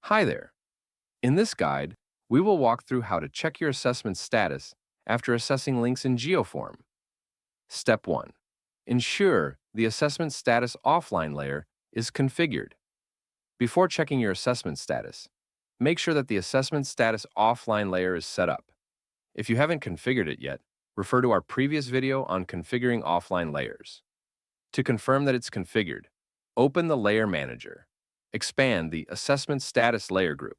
Hi there. In this guide, we will walk through how to check your assessment status after assessing links in GeoForm. Step 1. Ensure the assessment status offline layer is configured. Before checking your assessment status, make sure that the assessment status offline layer is set up. If you haven't configured it yet, refer to our previous video on configuring offline layers. To confirm that it's configured, open the Layer Manager. Expand the Assessment Status layer group.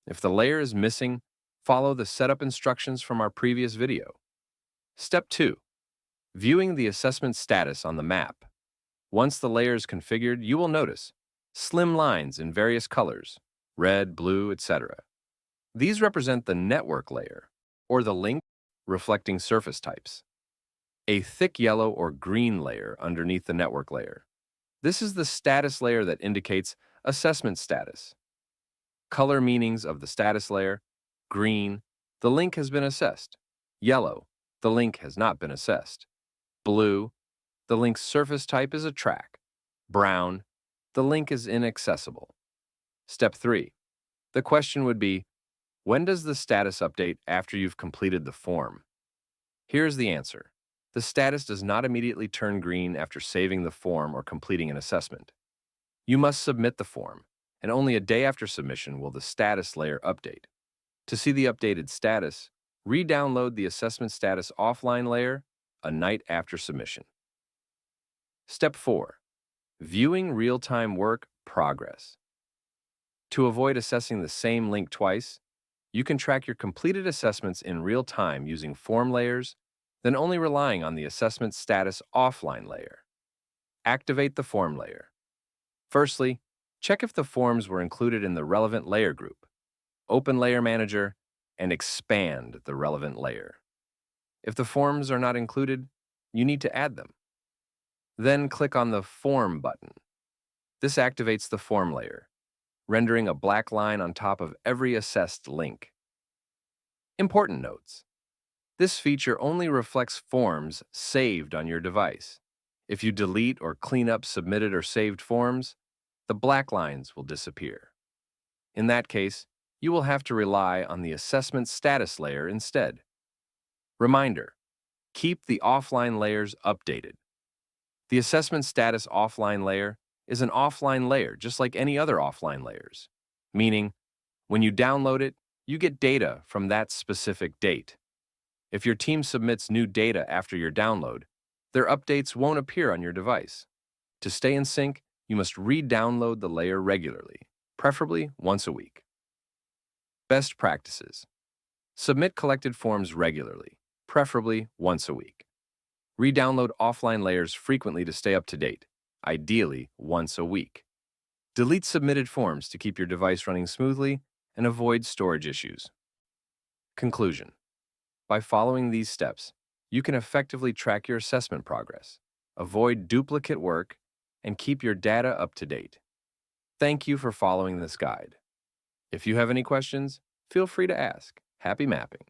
If the layer is missing, follow the setup instructions from our previous video. Step 2. Viewing the assessment status on the map. Once the layer is configured, you will notice slim lines in various colors, red, blue, etc. These represent the network layer, or the link reflecting surface types. A thick yellow or green layer underneath the network layer. This is the status layer that indicates assessment status. Color meanings of the status layer: green, the link has been assessed; yellow, the link has not been assessed; blue, the link's surface type is a track; brown, the link is inaccessible. Step 3. The question would be, when does the status update after you've completed the form? Here's the answer. The status does not immediately turn green after saving the form or completing an assessment. You must submit the form, and only a day after submission will the status layer update. To see the updated status, re-download the assessment status offline layer a night after submission. Step 4. Viewing real-time work progress. To avoid assessing the same link twice, you can track your completed assessments in real time using form layers, then only relying on the assessment status offline layer. Activate the form layer. Firstly, check if the forms were included in the relevant layer group. Open Layer Manager and expand the relevant layer. If the forms are not included, you need to add them. Then click on the Form button. This activates the form layer, rendering a black line on top of every assessed link. Important notes. This feature only reflects forms saved on your device. If you delete or clean up submitted or saved forms, the black lines will disappear. In that case, you will have to rely on the assessment status layer instead. Reminder: keep the offline layers updated. The assessment status offline layer is an offline layer just like any other offline layers, meaning when you download it, you get data from that specific date. If your team submits new data after your download, their updates won't appear on your device. To stay in sync, you must re-download the layer regularly, preferably once a week. Best practices: submit collected forms regularly, preferably once a week. Re-download offline layers frequently to stay up to date, ideally once a week. Delete submitted forms to keep your device running smoothly and avoid storage issues. Conclusion: by following these steps, you can effectively track your assessment progress, avoid duplicate work, and keep your data up to date. Thank you for following this guide. If you have any questions, feel free to ask. Happy mapping!